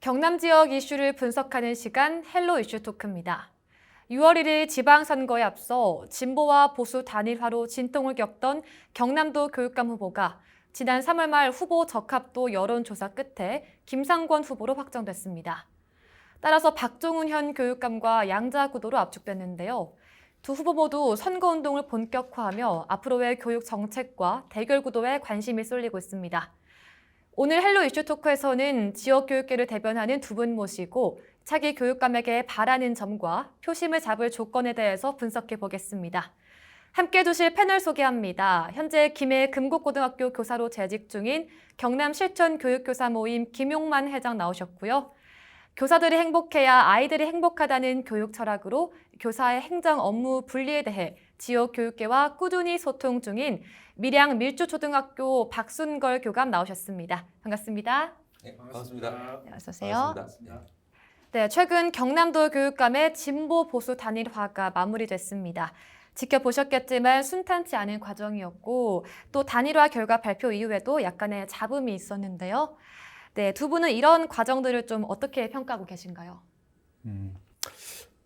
경남 지역 이슈를 분석하는 시간 헬로 이슈 토크입니다. 6월 1일 지방선거에 앞서 진보와 보수 단일화로 진통을 겪던 경남도 교육감 후보가 지난 3월 말 후보 적합도 여론조사 끝에 김상권 후보로 확정됐습니다. 따라서 박종훈 현 교육감과 양자 구도로 압축됐는데요. 두 후보 모두 선거운동을 본격화하며 앞으로의 교육 정책과 대결 구도에 관심이 쏠리고 있습니다. 오늘 헬로 이슈 토크에서는 지역 교육계를 대변하는 두 분 모시고 차기 교육감에게 바라는 점과 표심을 잡을 조건에 대해서 분석해 보겠습니다. 함께 두실 패널 소개합니다. 현재 김해 금곡고등학교 교사로 재직 중인 경남 실천교육교사 모임 김용만 회장 나오셨고요. 교사들이 행복해야 아이들이 행복하다는 교육 철학으로 교사의 행정 업무 분리에 대해 지역 교육계와 꾸준히 소통 중인 밀양 밀주초등학교 박순걸 교감 나오셨습니다. 반갑습니다. 네, 반갑습니다. 네, 어서 오세요. 반갑습니다. 네, 최근 경남도 교육감의 진보 보수 단일화가 마무리됐습니다. 지켜보셨겠지만 순탄치 않은 과정이었고 또 단일화 결과 발표 이후에도 약간의 잡음이 있었는데요. 네, 두 분은 이런 과정들을 좀 어떻게 평가하고 계신가요?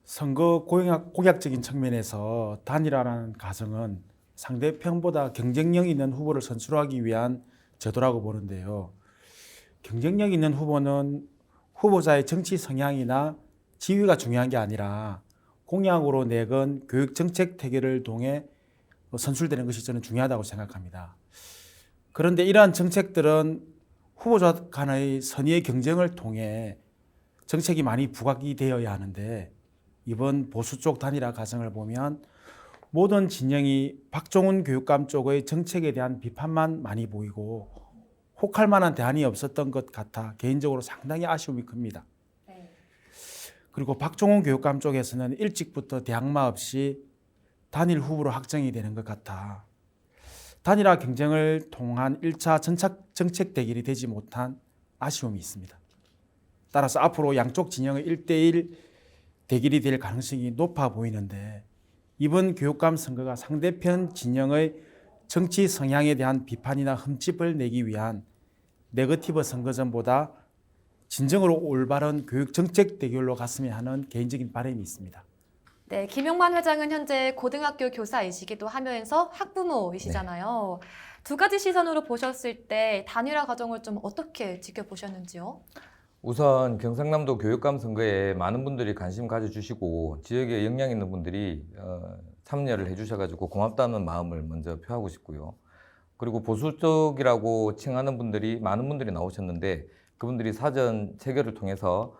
선거 공약적인 측면에서 단일화라는 과정은 상대편보다 경쟁력 있는 후보를 선출하기 위한 제도라고 보는데요. 경쟁력 있는 후보는 후보자의 정치 성향이나 지위가 중요한 게 아니라 공약으로 내건 교육정책 태결을 통해 선출되는 것이 저는 중요하다고 생각합니다. 그런데 이러한 정책들은 후보자 간의 선의의 경쟁을 통해 정책이 많이 부각이 되어야 하는데 이번 보수 쪽 단일화 과정을 보면 모든 진영이 박종훈 교육감 쪽의 정책에 대한 비판만 많이 보이고 혹할 만한 대안이 없었던 것 같아 개인적으로 상당히 아쉬움이 큽니다. 그리고 박종훈 교육감 쪽에서는 일찍부터 대항마 없이 단일 후보로 확정이 되는 것 같아 단일화 경쟁을 통한 1차 정책 대결이 되지 못한 아쉬움이 있습니다. 따라서 앞으로 양쪽 진영의 1대1 대결이 될 가능성이 높아 보이는데 이번 교육감 선거가 상대편 진영의 정치 성향에 대한 비판이나 흠집을 내기 위한 네거티브 선거전보다 진정으로 올바른 교육 정책 대결로 갔으면 하는 개인적인 바람이 있습니다. 네, 김용만 회장은 현재 고등학교 교사이시기도 하면서 학부모이시잖아요. 네. 두 가지 시선으로 보셨을 때 단일화 과정을 좀 어떻게 지켜보셨는지요? 우선 경상남도 교육감 선거에 많은 분들이 관심 가져주시고 지역에 역량 있는 분들이 참여를 해주셔가지고 고맙다는 마음을 먼저 표하고 싶고요. 그리고 보수 쪽이라고 칭하는 분들이 많은 분들이 나오셨는데 그분들이 사전 체결을 통해서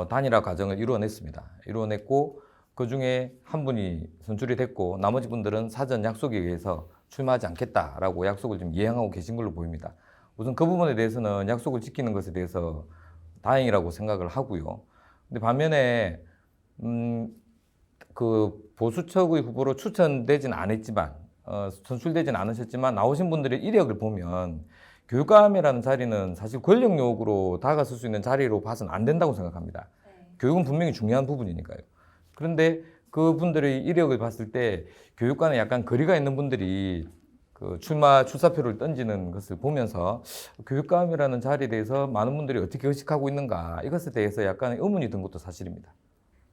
단일화 과정을 이루어냈습니다. 이루어냈고 그중에 한 분이 선출이 됐고 나머지 분들은 사전 약속에 의해서 출마하지 않겠다라고 약속을 좀 이행하고 계신 걸로 보입니다. 우선 그 부분에 대해서는 약속을 지키는 것에 대해서 다행이라고 생각을 하고요. 근데 반면에 그 보수 측의 후보로 추천되진 않았지만 선출되진 않으셨지만 나오신 분들의 이력을 보면 교육감이라는 자리는 사실 권력욕으로 다가설 수 있는 자리로 봐서는 안 된다고 생각합니다. 교육은 분명히 중요한 부분이니까요. 그런데 그분들의 이력을 봤을 때 교육과는 약간 거리가 있는 분들이 그 출사표를 던지는 것을 보면서 교육감이라는 자리에 대해서 많은 분들이 어떻게 의식하고 있는가 이것에 대해서 약간의 의문이 든 것도 사실입니다.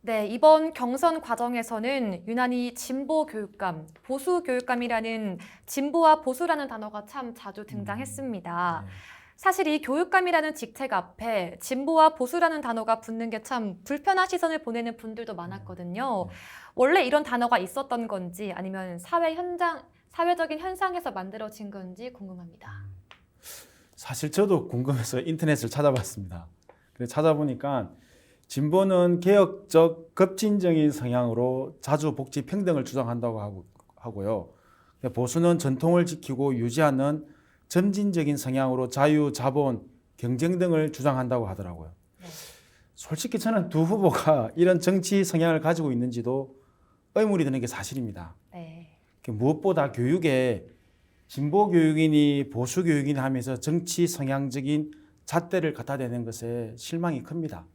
네, 이번 경선 과정에서는 유난히 진보 교육감, 보수 교육감이라는 진보와 보수라는 단어가 참 자주 등장했습니다. 사실 이 교육감이라는 직책 앞에 진보와 보수라는 단어가 붙는 게 참 불편한 시선을 보내는 분들도 많았거든요. 원래 이런 단어가 있었던 건지 아니면 사회적인 현상에서 만들어진 건지 궁금합니다. 사실 저도 궁금해서 인터넷을 찾아봤습니다. 그래서 찾아보니까 진보는 개혁적 급진적인 성향으로 자주 복지 평등을 주장한다고 하고요. 보수는 전통을 지키고 유지하는 점진적인 성향으로 자유, 자본, 경쟁 등을 주장한다고 하더라고요. 솔직히 저는 두 후보가 이런 정치 성향을 가지고 있는지도 의문이 드는 게 사실입니다. 네. 무엇보다 교육에 진보 교육이니 보수 교육이니 하면서 정치 성향적인 잣대를 갖다 대는 것에 실망이 큽니다.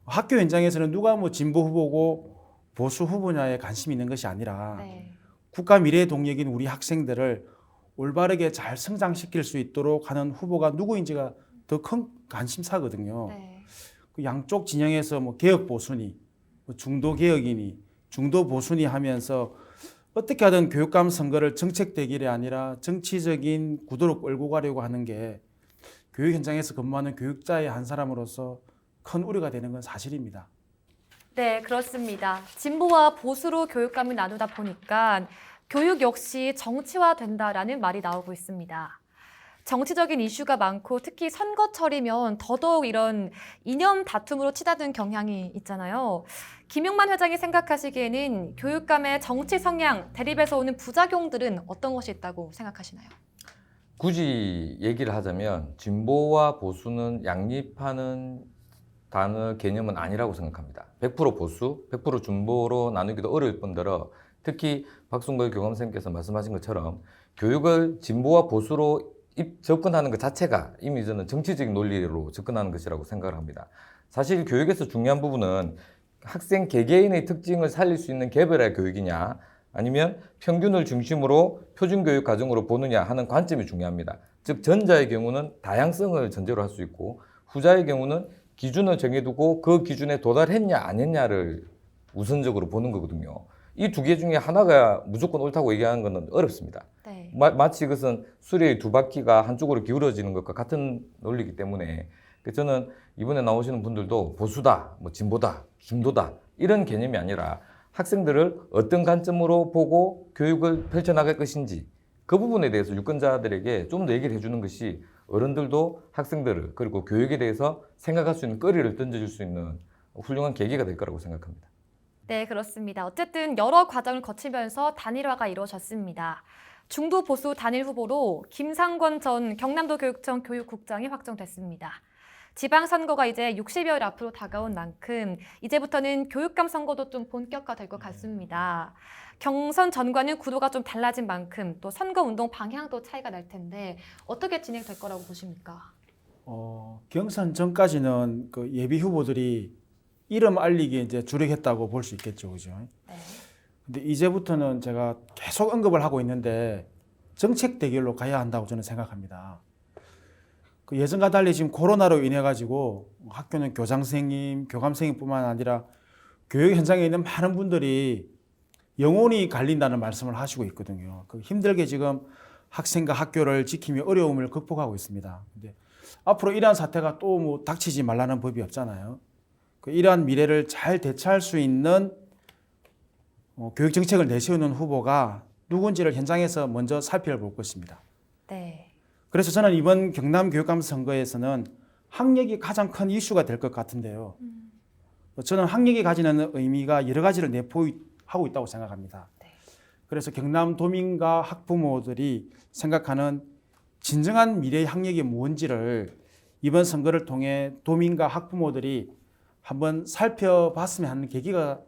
학교 현장에서는 누가 뭐 진보 후보고 보수 후보냐에 관심이 있는 것이 아니라 국가 미래의 동력인 우리 학생들을 올바르게 잘 성장시킬 수 있도록 하는 후보가 누구인지가 더 큰 관심사거든요. 네. 그 양쪽 진영에서 뭐 개혁 보수니, 뭐 중도 개혁이니, 중도 보수니 하면서 어떻게 하든 교육감 선거를 정책 대결이 아니라 정치적인 구도로 끌고 가려고 하는 게 교육 현장에서 근무하는 교육자의 한 사람으로서 큰 우려가 되는 건 사실입니다. 네, 그렇습니다. 진보와 보수로 교육감을 나누다 보니까 교육 역시 정치화된다라는 말이 나오고 있습니다. 정치적인 이슈가 많고 특히 선거철이면 더더욱 이런 이념 다툼으로 치닫는 경향이 있잖아요. 김용만 회장이 생각하시기에는 교육감의 정치 성향, 대립에서 오는 부작용들은 어떤 것이 있다고 생각하시나요? 굳이 얘기를 하자면 진보와 보수는 양립하는 단어 개념은 아니라고 생각합니다. 100% 보수, 100% 진보로 나누기도 어려울 뿐더러 특히 박순걸 교감선생님께서 말씀하신 것처럼 교육을 진보와 보수로 접근하는 것 자체가 이미 저는 정치적인 논리로 접근하는 것이라고 생각을 합니다. 사실 교육에서 중요한 부분은 학생 개개인의 특징을 살릴 수 있는 개별화 교육이냐 아니면 평균을 중심으로 표준교육 과정으로 보느냐 하는 관점이 중요합니다. 즉 전자의 경우는 다양성을 전제로 할 수 있고 후자의 경우는 기준을 정해두고 그 기준에 도달했냐 안 했냐를 우선적으로 보는 거거든요. 이 두 개 중에 하나가 무조건 옳다고 얘기하는 것은 어렵습니다. 네. 마치 이것은 수레의 두 바퀴가 한쪽으로 기울어지는 것과 같은 논리이기 때문에 저는 이번에 나오시는 분들도 보수다, 뭐 진보다, 중도다 이런 개념이 아니라 학생들을 어떤 관점으로 보고 교육을 펼쳐나갈 것인지 그 부분에 대해서 유권자들에게 좀 더 얘기를 해주는 것이 어른들도 학생들을 그리고 교육에 대해서 생각할 수 있는 거리를 던져줄 수 있는 훌륭한 계기가 될 거라고 생각합니다. 네, 그렇습니다. 어쨌든 여러 과정을 거치면서 단일화가 이루어졌습니다. 중도 보수 단일 후보로 김상권 전 경남도 교육청 교육국장이 확정됐습니다. 지방선거가 이제 60여일 앞으로 다가온 만큼 이제부터는 교육감 선거도 좀 본격화될 것 같습니다. 경선 전과는 구도가 좀 달라진 만큼 또 선거운동 방향도 차이가 날 텐데 어떻게 진행될 거라고 보십니까? 경선 전까지는 그 예비 후보들이 이름 알리기에 이제 주력했다고 볼 수 있겠죠, 그죠? 네. 근데 이제부터는 제가 계속 언급을 하고 있는데 정책 대결로 가야 한다고 저는 생각합니다. 그 예전과 달리 지금 코로나로 인해 가지고 학교는 교장 선생님, 교감 선생님뿐만 아니라 교육 현장에 있는 많은 분들이 영혼이 갈린다는 말씀을 하시고 있거든요. 그 힘들게 지금 학생과 학교를 지키며 어려움을 극복하고 있습니다. 근데 앞으로 이러한 사태가 또 뭐 닥치지 말라는 법이 없잖아요. 그 이러한 미래를 잘 대처할 수 있는 교육 정책을 내세우는 후보가 누군지를 현장에서 먼저 살펴볼 것입니다. 네. 그래서 저는 이번 경남 교육감 선거에서는 학력이 가장 큰 이슈가 될 것 같은데요. 저는 학력이 가지는 의미가 여러 가지를 내포하고 있다고 생각합니다. 네. 그래서 경남 도민과 학부모들이 생각하는 진정한 미래의 학력이 뭔지를 이번 선거를 통해 도민과 학부모들이 한번 살펴봤으면 하는 계기가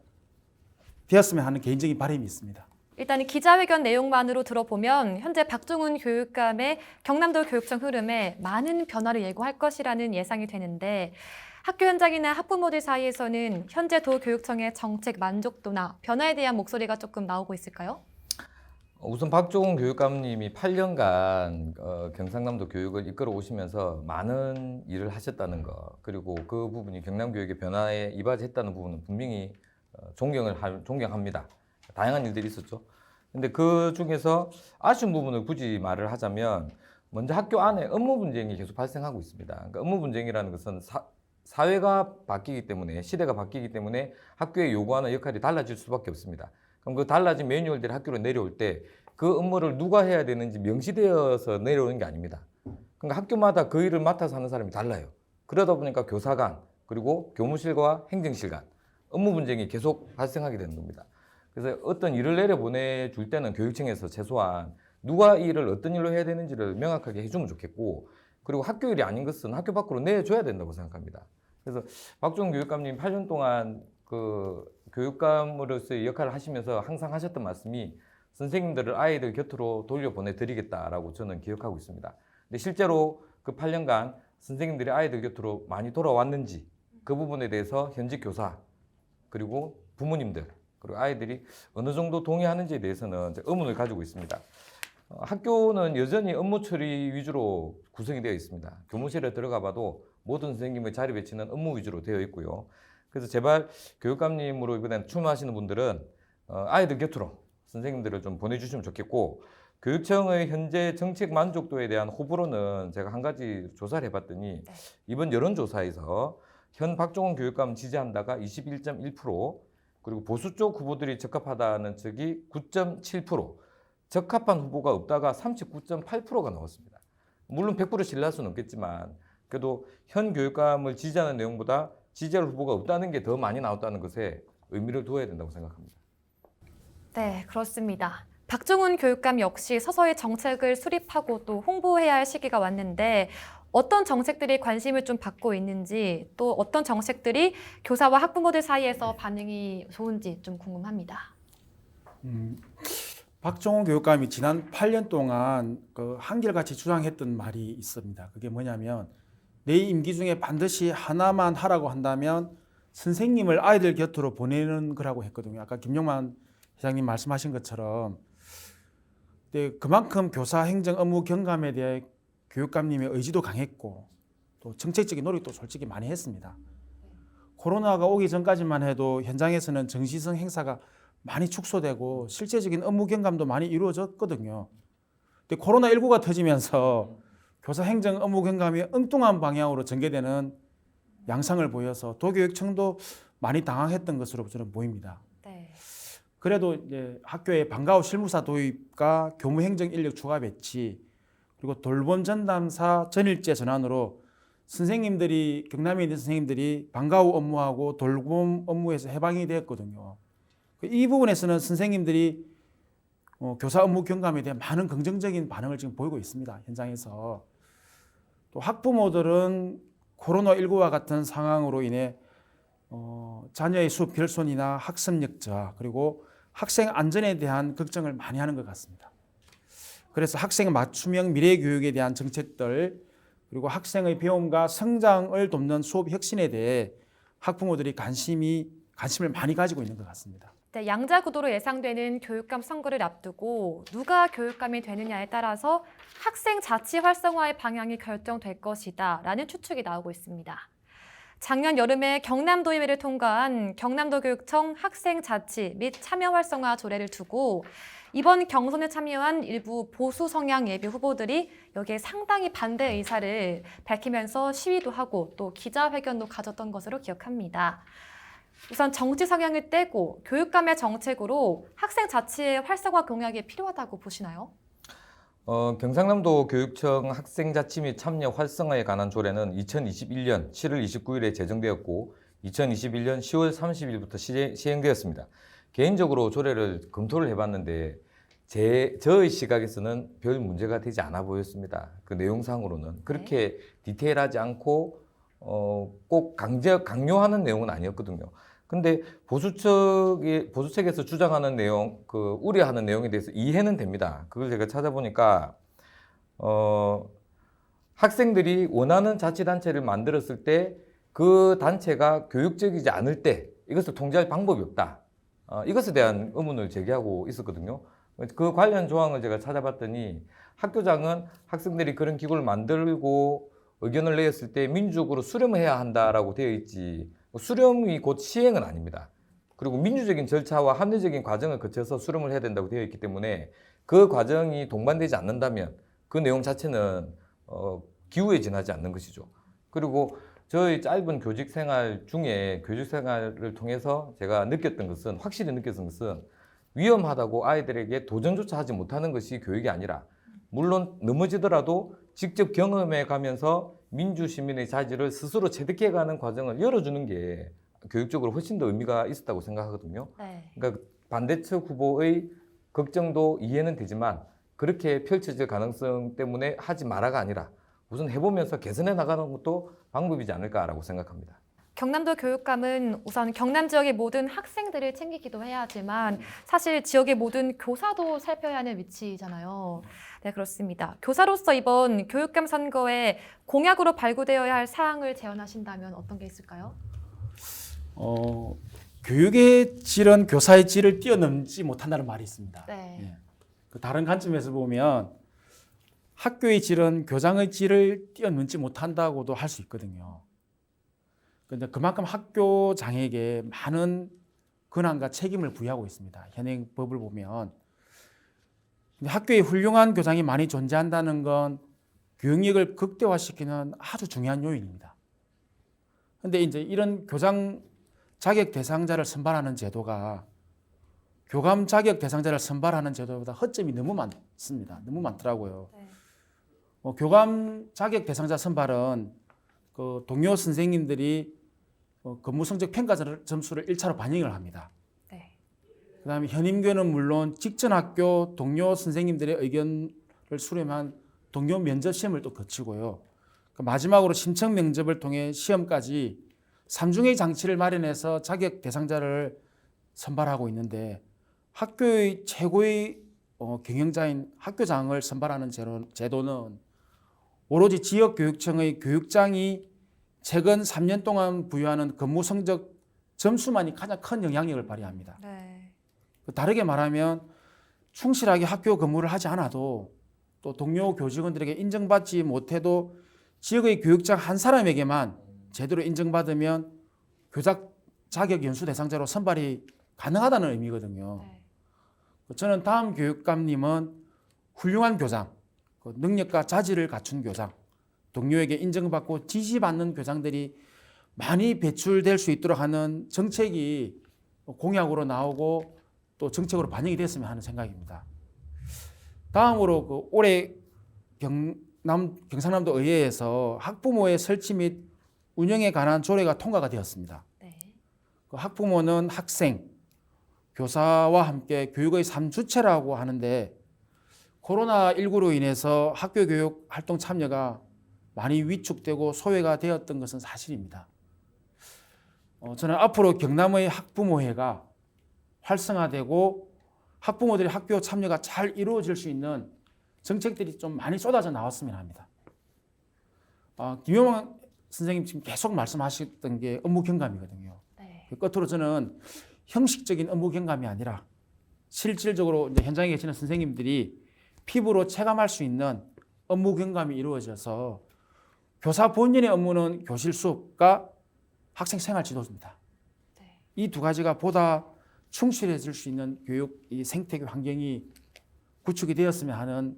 되었으면 하는 개인적인 바람이 있습니다. 일단 기자회견 내용만으로 들어보면 현재 박종훈 교육감의 경남도 교육청 흐름에 많은 변화를 예고할 것이라는 예상이 되는데 학교 현장이나 학부모들 사이에서는 현재 도교육청의 정책 만족도나 변화에 대한 목소리가 조금 나오고 있을까요? 우선 박종훈 교육감님이 8년간 경상남도 교육을 이끌어 오시면서 많은 일을 하셨다는 것 그리고 그 부분이 경남교육의 변화에 이바지했다는 부분은 분명히 존경합니다. 다양한 일들이 있었죠. 근데 그 중에서 아쉬운 부분을 굳이 말을 하자면 먼저 학교 안에 업무 분쟁이 계속 발생하고 있습니다. 그러니까 업무 분쟁이라는 것은 사회가 바뀌기 때문에 시대가 바뀌기 때문에 학교에 요구하는 역할이 달라질 수밖에 없습니다. 그럼 그 달라진 매뉴얼들이 학교로 내려올 때 그 업무를 누가 해야 되는지 명시되어서 내려오는 게 아닙니다. 그러니까 학교마다 그 일을 맡아서 하는 사람이 달라요. 그러다 보니까 교사간 그리고 교무실과 행정실 간 업무 분쟁이 계속 발생하게 되는 겁니다. 그래서 어떤 일을 내려보내줄 때는 교육청에서 최소한 누가 이 일을 어떤 일로 해야 되는지를 명확하게 해주면 좋겠고 그리고 학교 일이 아닌 것은 학교 밖으로 내줘야 된다고 생각합니다. 그래서 박종훈 교육감님 8년 동안 그 교육감으로서의 역할을 하시면서 항상 하셨던 말씀이 선생님들을 아이들 곁으로 돌려보내드리겠다라고 저는 기억하고 있습니다. 근데 실제로 그 8년간 선생님들이 아이들 곁으로 많이 돌아왔는지 그 부분에 대해서 현직 교사 그리고 부모님들 그리고 아이들이 어느 정도 동의하는지에 대해서는 의문을 가지고 있습니다. 학교는 여전히 업무 처리 위주로 구성이 되어 있습니다. 교무실에 들어가 봐도 모든 선생님의 자리 배치는 업무 위주로 되어 있고요. 그래서 제발 교육감님으로 이번에 출마하시는 분들은 아이들 곁으로 선생님들을 좀 보내주시면 좋겠고, 교육청의 현재 정책 만족도에 대한 호불호는 제가 한 가지 조사를 해봤더니 이번 여론조사에서 현 박종훈 교육감 지지한다가 21.1%, 그리고 보수 쪽 후보들이 적합하다는 측이 9.7%, 적합한 후보가 없다가 39.8%가 나왔습니다. 물론 100% 신뢰할 수는 없겠지만 그래도 현 교육감을 지지하는 내용보다 지지할 후보가 없다는 게 더 많이 나왔다는 것에 의미를 두어야 된다고 생각합니다. 네, 그렇습니다. 박종훈 교육감 역시 서서히 정책을 수립하고 또 홍보해야 할 시기가 왔는데 어떤 정책들이 관심을 좀 받고 있는지, 또 어떤 정책들이 교사와 학부모들 사이에서 반응이 좋은지 좀 궁금합니다. 박종훈 교육감이 지난 8년 동안 한결같이 주장했던 말이 있습니다. 그게 뭐냐면 내 임기 중에 반드시 하나만 하라고 한다면 선생님을 아이들 곁으로 보내는 거라고 했거든요. 아까 김용만 회장님 말씀하신 것처럼 그만큼 교사 행정 업무 경감에 대해 교육감님의 의지도 강했고 또 정책적인 노력도 솔직히 많이 했습니다. 코로나가 오기 전까지만 해도 현장에서는 정시성 행사가 많이 축소되고 실제적인 업무 경감도 많이 이루어졌거든요. 근데 코로나19가 터지면서 교사 행정 업무 경감이 엉뚱한 방향으로 전개되는 양상을 보여서 도교육청도 많이 당황했던 것으로 저는 보입니다. 네. 그래도 이제 학교에 방과후 실무사 도입과 교무 행정 인력 추가 배치, 그리고 돌봄 전담사 전일제 전환으로 선생님들이, 경남에 있는 선생님들이 방과후 업무하고 돌봄 업무에서 해방이 되었거든요. 이 부분에서는 선생님들이 교사 업무 경감에 대한 많은 긍정적인 반응을 지금 보이고 있습니다. 현장에서. 또 학부모들은 코로나19와 같은 상황으로 인해 자녀의 수업 결손이나 학습 역자, 그리고 학생 안전에 대한 걱정을 많이 하는 것 같습니다. 그래서 학생 맞춤형 미래 교육에 대한 정책들, 그리고 학생의 배움과 성장을 돕는 수업 혁신에 대해 학부모들이 관심을 많이 가지고 있는 것 같습니다. 네, 양자 구도로 예상되는 교육감 선거를 앞두고 누가 교육감이 되느냐에 따라서 학생 자치 활성화의 방향이 결정될 것이다 라는 추측이 나오고 있습니다. 작년 여름에 경남도의회를 통과한 경남도교육청 학생 자치 및 참여 활성화 조례를 두고 이번 경선에 참여한 일부 보수 성향 예비 후보들이 여기에 상당히 반대 의사를 밝히면서 시위도 하고 또 기자회견도 가졌던 것으로 기억합니다. 우선 정치 성향을 떼고 교육감의 정책으로 학생 자치의 활성화 공약이 필요하다고 보시나요? 경상남도 교육청 학생자치 및 참여 활성화에 관한 조례는 2021년 7월 29일에 제정되었고 2021년 10월 30일부터 시행되었습니다. 개인적으로 조례를 검토를 해봤는데 저의 시각에서는 별 문제가 되지 않아 보였습니다. 그 내용상으로는 그렇게 디테일하지 않고 꼭 강요하는 내용은 아니었거든요. 근데 보수 측에서 주장하는 내용, 우려하는 내용에 대해서 이해는 됩니다. 그걸 제가 찾아보니까 학생들이 원하는 자치단체를 만들었을 때 그 단체가 교육적이지 않을 때 이것을 통제할 방법이 없다. 이것에 대한 의문을 제기하고 있었거든요. 그 관련 조항을 제가 찾아봤더니 학교장은 학생들이 그런 기구를 만들고 의견을 내었을 때 민주적으로 수렴해야 한다라고 되어 있지, 수렴이 곧 시행은 아닙니다. 그리고 민주적인 절차와 합리적인 과정을 거쳐서 수렴을 해야 된다고 되어 있기 때문에 그 과정이 동반되지 않는다면 그 내용 자체는 기후에 지나지 않는 것이죠. 그리고 저희 짧은 교직 생활 중에 교직 생활을 통해서 제가 확실히 느꼈던 것은 위험하다고 아이들에게 도전조차 하지 못하는 것이 교육이 아니라, 물론 넘어지더라도 직접 경험해 가면서 민주시민의 자질을 스스로 체득해가는 과정을 열어주는 게 교육적으로 훨씬 더 의미가 있었다고 생각하거든요. 네. 그러니까 반대측 후보의 걱정도 이해는 되지만 그렇게 펼쳐질 가능성 때문에 하지 마라가 아니라 우선 해보면서 개선해 나가는 것도 방법이지 않을까라고 생각합니다. 경남도 교육감은 우선 경남 지역의 모든 학생들을 챙기기도 해야 하지만 사실 지역의 모든 교사도 살펴야 하는 위치잖아요. 네, 그렇습니다. 교사로서 이번 교육감 선거에 공약으로 발굴되어야 할 사항을 제안하신다면 어떤 게 있을까요? 교육의 질은 교사의 질을 뛰어넘지 못한다는 말이 있습니다. 네. 예. 그 다른 관점에서 보면 학교의 질은 교장의 질을 뛰어넘지 못한다고도 할 수 있거든요. 그런데 그만큼 학교장에게 많은 권한과 책임을 부여하고 있습니다. 현행 법을 보면. 근데 학교에 훌륭한 교장이 많이 존재한다는 건 교육력을 극대화시키는 아주 중요한 요인입니다. 그런데 이제 이런 교장 자격 대상자를 선발하는 제도가 교감 자격 대상자를 선발하는 제도보다 허점이 너무 많습니다. 너무 많더라고요. 네. 교감 자격 대상자 선발은 그 동료 선생님들이 근무 성적 평가 점수를 1차로 반영을 합니다. 네. 그다음에 현임교는 물론 직전 학교 동료 선생님들의 의견을 수렴한 동료 면접 시험을 또 거치고요. 마지막으로 신청 면접을 통해 시험까지 3중의 장치를 마련해서 자격 대상자를 선발하고 있는데 학교의 최고의 경영자인 학교장을 선발하는 제도는 오로지 지역교육청의 교육장이 최근 3년 동안 부여하는 근무 성적 점수만이 가장 큰 영향력을 발휘합니다. 네. 다르게 말하면 충실하게 학교 근무를 하지 않아도 또 동료 교직원들에게 인정받지 못해도 지역의 교육장 한 사람에게만 제대로 인정받으면 교장 자격 연수 대상자로 선발이 가능하다는 의미거든요. 네. 저는 다음 교육감님은 훌륭한 교장, 능력과 자질을 갖춘 교장, 동료에게 인정받고 지시받는 교장들이 많이 배출될 수 있도록 하는 정책이 공약으로 나오고 또 정책으로 반영이 됐으면 하는 생각입니다. 다음으로 올해 경상남도 의회에서 학부모의 설치 및 운영에 관한 조례가 통과가 되었습니다. 네. 학부모는 학생, 교사와 함께 교육의 3주체라고 하는데 코로나19로 인해서 학교 교육 활동 참여가 많이 위축되고 소외가 되었던 것은 사실입니다. 저는 앞으로 경남의 학부모회가 활성화되고 학부모들의 학교 참여가 잘 이루어질 수 있는 정책들이 좀 많이 쏟아져 나왔으면 합니다. 김용환 선생님 지금 계속 말씀하셨던 게 업무 경감이거든요. 네. 끝으로 저는 형식적인 업무 경감이 아니라 실질적으로 이제 현장에 계시는 선생님들이 피부로 체감할 수 있는 업무 경감이 이루어져서 교사 본연의 업무는 교실 수업과 학생 생활 지도입니다. 네. 이 두 가지가 보다 충실해질 수 있는 교육 이 생태계 환경이 구축이 되었으면 하는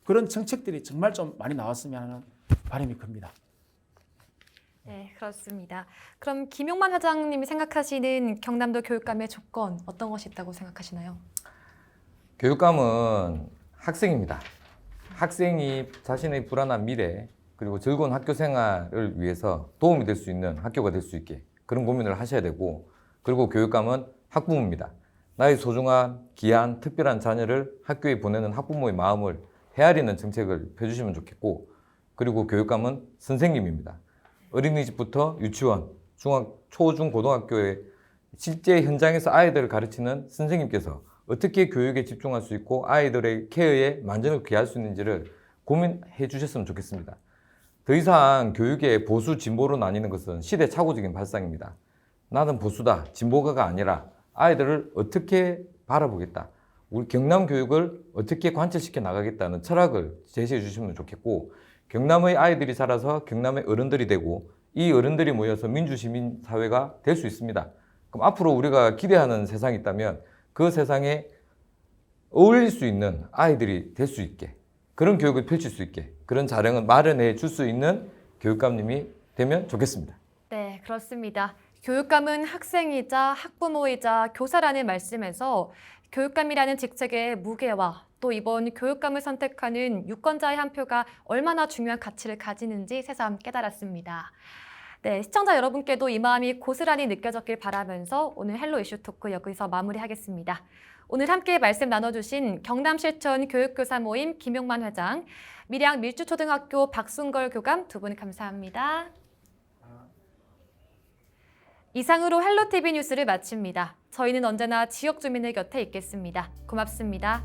그런 정책들이 정말 좀 많이 나왔으면 하는 바람이 큽니다. 네, 그렇습니다. 그럼 김용만 회장님이 생각하시는 경남도 교육감의 조건 어떤 것이 있다고 생각하시나요? 교육감은 학생입니다. 학생이 자신의 불안한 미래 그리고 즐거운 학교 생활을 위해서 도움이 될 수 있는 학교가 될 수 있게 그런 고민을 하셔야 되고, 그리고 교육감은 학부모입니다. 나의 소중한 귀한 특별한 자녀를 학교에 보내는 학부모의 마음을 헤아리는 정책을 펴주시면 좋겠고, 그리고 교육감은 선생님입니다. 어린이집부터 유치원, 초, 중, 고등학교에 실제 현장에서 아이들을 가르치는 선생님께서 어떻게 교육에 집중할 수 있고 아이들의 케어에 만전을 기할 수 있는지를 고민해 주셨으면 좋겠습니다. 더 이상 교육의 보수, 진보로 나뉘는 것은 시대착오적인 발상입니다. 나는 보수다, 진보가가 아니라 아이들을 어떻게 바라보겠다, 우리 경남 교육을 어떻게 관철시켜 나가겠다는 철학을 제시해 주시면 좋겠고, 경남의 아이들이 자라서 경남의 어른들이 되고 이 어른들이 모여서 민주시민 사회가 될 수 있습니다. 그럼 앞으로 우리가 기대하는 세상이 있다면 그 세상에 어울릴 수 있는 아이들이 될 수 있게, 그런 교육을 펼칠 수 있게 그런 자령을 마련해 줄 수 있는 교육감님이 되면 좋겠습니다. 네, 그렇습니다. 교육감은 학생이자 학부모이자 교사라는 말씀에서 교육감이라는 직책의 무게와 또 이번 교육감을 선택하는 유권자의 한 표가 얼마나 중요한 가치를 가지는지 새삼 깨달았습니다. 네, 시청자 여러분께도 이 마음이 고스란히 느껴졌길 바라면서 오늘 헬로 이슈 토크 여기서 마무리하겠습니다. 오늘 함께 말씀 나눠주신 경남실천 교육교사 모임 김용만 회장, 밀양 밀주초등학교 박순걸 교감 두 분 감사합니다. 이상으로 헬로TV 뉴스를 마칩니다. 저희는 언제나 지역 주민의 곁에 있겠습니다. 고맙습니다.